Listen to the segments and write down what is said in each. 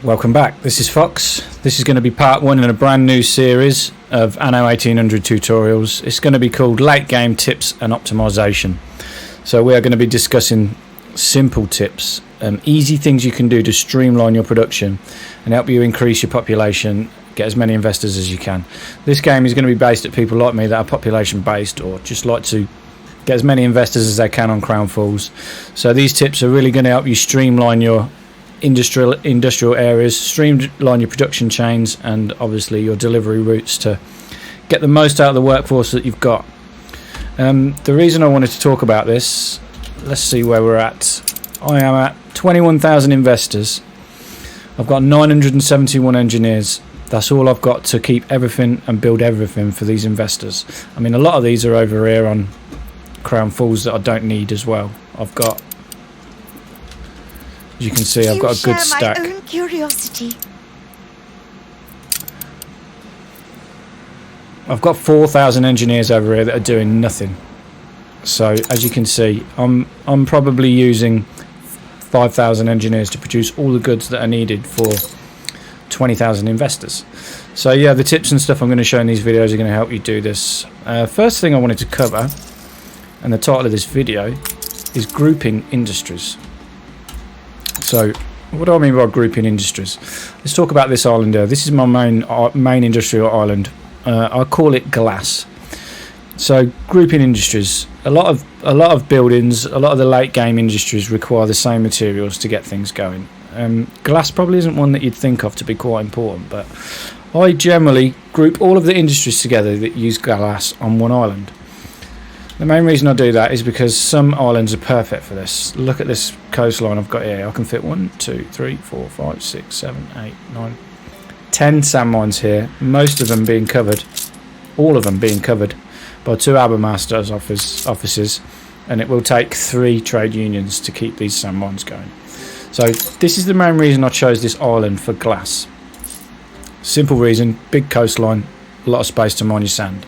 Welcome back, this is Fox. This is going to be part one in a brand new series of Anno 1800 tutorials. It's going to be called Late Game Tips and Optimization. So we are going to be discussing simple tips and easy things you can do to streamline your production and help you increase your population, get as many investors as you can. This game is going to be based at people like me that are population based or just like to get as many investors as they can on Crown Falls. So these tips are really going to help you streamline your industrial areas, streamline your production chains, and obviously your delivery routes to get the most out of the workforce that you've got. The reason I wanted to talk about this, let's see where we're at. I am at 21,000 investors. I've got 971 engineers. That's all I've got to keep everything and build everything for these investors. I mean, a lot of these are over here on Crown Falls that I don't need as well. I've got, as you can see, I've got a good stack. My own curiosity. I've got 4,000 engineers over here that are doing nothing. So as you can see, I'm probably using 5,000 engineers to produce all the goods that are needed for 20,000 investors. So yeah, the tips and stuff I'm going to show in these videos are going to help you do this. First thing I wanted to cover, and the title of this video, is grouping industries. So what do I mean by grouping industries? Let's talk about this island here. This is my main industrial island. I call it glass. So grouping industries, a lot of buildings, a lot of the late game industries require the same materials to get things going. Glass probably isn't one that you'd think of to be quite important, but I generally group all of the industries together that use glass on one island. The main reason I do that is because some islands are perfect for this. Look at this coastline I've got here. I can fit 1, 2, 3, 4, 5, 6, 7, 8, 9, 10 sand mines here. Most of them being covered, all of them being covered by 2 harbour masters' offices, and it will take 3 trade unions to keep these sand mines going. So this is the main reason I chose this island for glass. Simple reason: big coastline, a lot of space to mine your sand.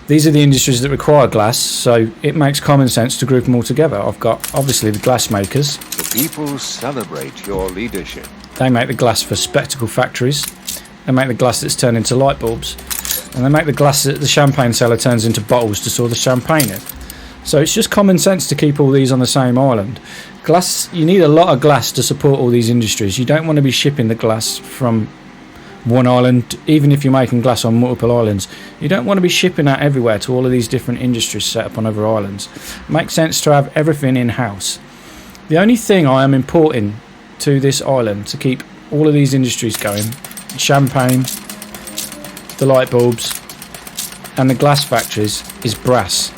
These are the industries that require glass, so it makes common sense to group them all together. I've got obviously the glass makers. The people celebrate your leadership. They make the glass for spectacle factories. They make the glass that's turned into light bulbs, and they make the glass that the champagne seller turns into bottles to store the champagne in. So it's just common sense to keep all these on the same island. Glass, you need a lot of glass to support all these industries. You don't want to be shipping the glass from one island, even if you're making glass on multiple islands. You don't want to be shipping that everywhere to all of these different industries set up on other islands. It makes sense to have everything in-house. The only thing I am importing to this island to keep all of these industries going, champagne, the light bulbs and the glass factories, is brass.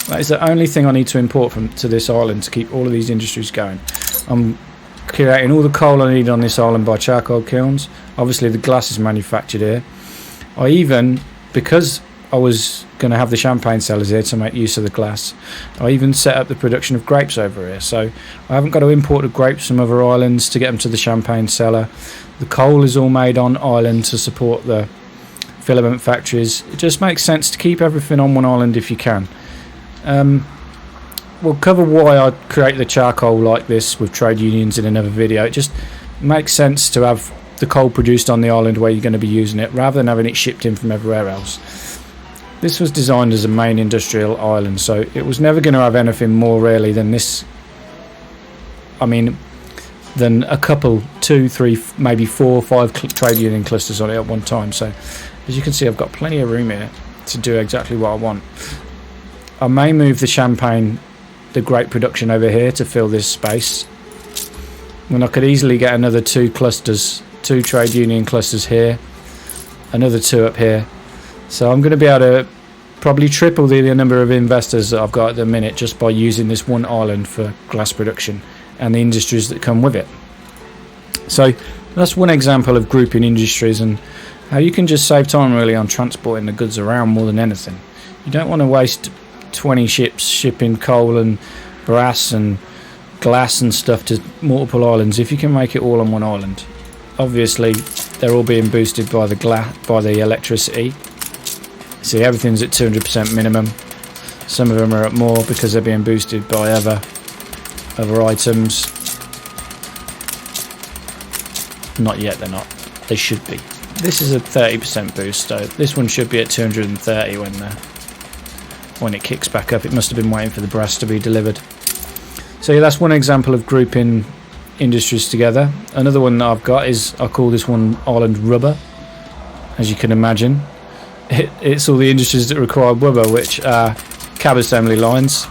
That is the only thing I need to import to this island to keep all of these industries going. I'm creating all the coal I need on this island by charcoal kilns. Obviously the glass is manufactured here. I even, because I was going to have the champagne cellars here to make use of the glass, I even set up the production of grapes over here. So I haven't got to import the grapes from other islands to get them to the champagne cellar. The coal is all made on island to support the filament factories. It just makes sense to keep everything on one island if you can. We'll cover why I create the charcoal like this with trade unions in another video. It just makes sense to have the coal produced on the island where you're going to be using it, rather than having it shipped in from everywhere else. This was designed as a main industrial island, so it was never going to have anything more really than this. I mean, than a couple, 2, 3, maybe 4, 5 trade union clusters on it at one time. So as you can see, I've got plenty of room here to do exactly what I want. I may move the champagne, the grape production over here to fill this space, and I could easily get another 2 clusters, 2 trade union clusters here, another 2 up here. So I'm going to be able to probably triple the number of investors that I've got at the minute just by using this one island for glass production and the industries that come with it. So that's one example of grouping industries and how you can just save time really on transporting the goods around more than anything. You don't want to waste 20 ships shipping coal and brass and glass and stuff to multiple islands if you can make it all on one island. Obviously they're all being boosted by the electricity. See, everything's at 200% minimum. Some of them are at more because they're being boosted by other items. Not yet, they're not. They should be. This is a 30% boost, so this one should be at 230 when it kicks back up. It must have been waiting for the brass to be delivered. So yeah, that's one example of grouping industries together. Another one that I've got is, I call this one Holland Rubber. As you can imagine, it's all the industries that require rubber, which are cab assembly lines.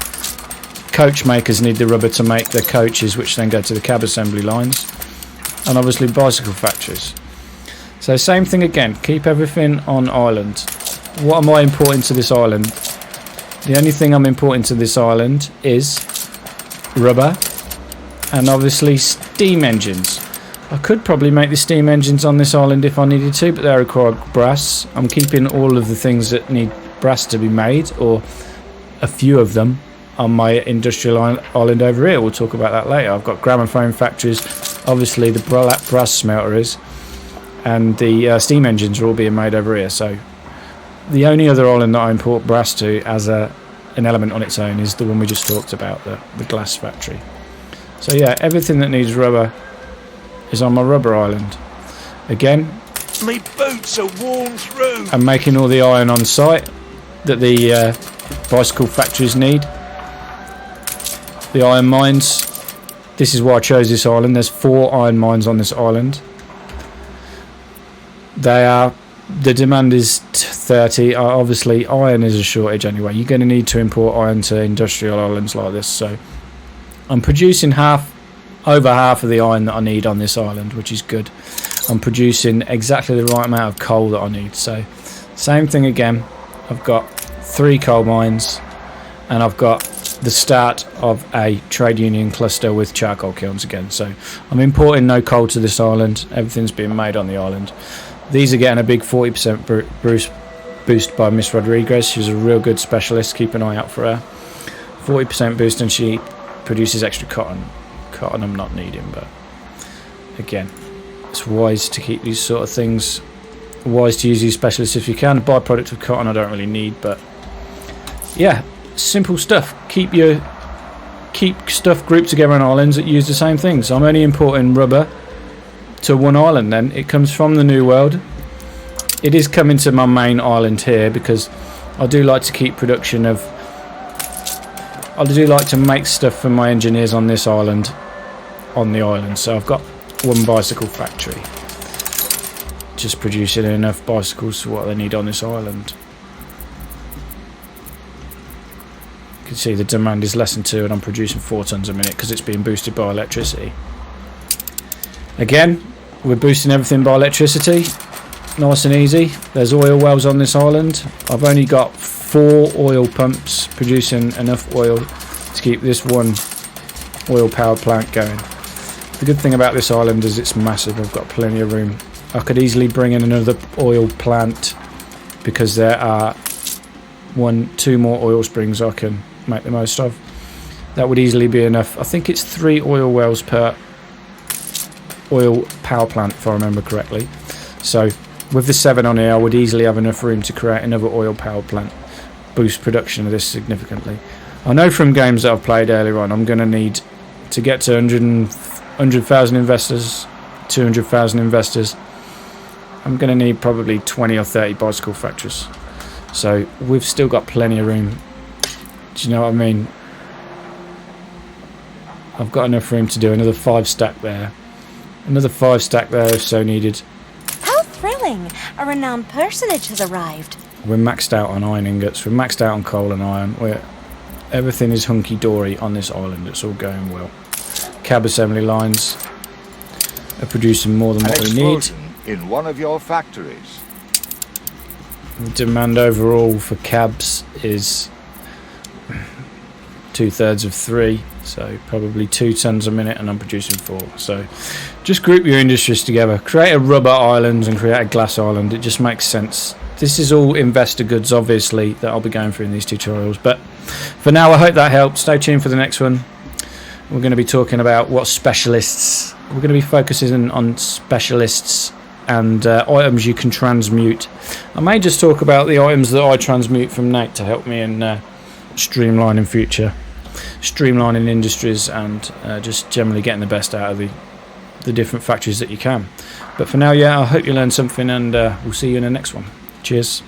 Coach makers need the rubber to make the coaches, which then go to the cab assembly lines, and obviously bicycle factories. So same thing again, keep everything on island. What am I importing to this island? The only thing I'm importing to this island is rubber and obviously steam engines. I could probably make the steam engines on this island if I needed to, but they require brass. I'm keeping all of the things that need brass to be made, or a few of them, on my industrial island over here. We'll talk about that later. I've got gramophone factories, obviously the brass smelter is, and the steam engines are all being made over here. So the only other island that I import brass to as an element on its own is the one we just talked about, the glass factory. So yeah, everything that needs rubber is on my rubber island. Again, My boots are worn through. I'm making all the iron on site that the bicycle factories need. The iron mines, this is why I chose this island. There's 4 iron mines on this island. The demand is 30. Obviously iron is a shortage anyway. You're going to need to import iron to industrial islands like this. So I'm producing over half of the iron that I need on this island, which is good. I'm producing exactly the right amount of coal that I need. So same thing again. I've got 3 coal mines, and I've got the start of a trade union cluster with charcoal kilns again. So I'm importing no coal to this island. Everything's being made on the island. These are getting a big 40% boost by Miss Rodriguez. She's a real good specialist. Keep an eye out for her. 40% boost, and she produces extra cotton. Cotton I'm not needing, but again, it's wise to keep these sort of things, wise to use these specialists if you can. Byproduct of cotton I don't really need, but yeah, simple stuff. Keep stuff grouped together on islands that use the same things. I'm only importing rubber to one island, then it comes from the New World. It is coming to my main island here because I do like to keep production of, I do like to make stuff for my engineers on this island, on the island. So I've got one bicycle factory just producing enough bicycles for what they need on this island. You can see the demand is less than 2, and I'm producing 4 tons a minute because it's being boosted by electricity. Again, we're boosting everything by electricity, nice and easy. There's oil wells on this island. I've only got 4 oil pumps producing enough oil to keep this one oil powered plant going. The good thing about this island is it's massive. I've got plenty of room. I could easily bring in another oil plant because there are 2 more oil springs I can make the most of. That would easily be enough. I think it's 3 oil wells per oil power plant if I remember correctly. So with the 7 on here, I would easily have enough room to create another oil power plant, boost production of this significantly. I know from games that I've played earlier on, I'm going to need to get to 100,000 investors, 200,000 investors. I'm going to need probably 20 or 30 bicycle factories. So we've still got plenty of room. Do you know what I mean? I've got enough room to do another 5 stack there. Another 5 stack there if so needed. How thrilling! A renowned personage has arrived. We're maxed out on iron ingots. We're maxed out on coal and iron. Everything is hunky-dory on this island. It's all going well. Cab assembly lines are producing more than what we need. In one of your factories. The demand overall for cabs is 2/3 of 3, so probably 2 tons a minute, and I'm producing 4. So just group your industries together, create a rubber island and create a glass island. It just makes sense. This is all investor goods obviously that I'll be going through in these tutorials, but for now I hope that helped. Stay tuned for the next one. We're going to be talking about what specialists, we're going to be focusing on specialists and items you can transmute. I may just talk about the items that I transmute from Nate to help me in streamlining industries, and just generally getting the best out of the the different factories that you can. But for now, yeah, I hope you learned something, and we'll see you in the next one. Cheers.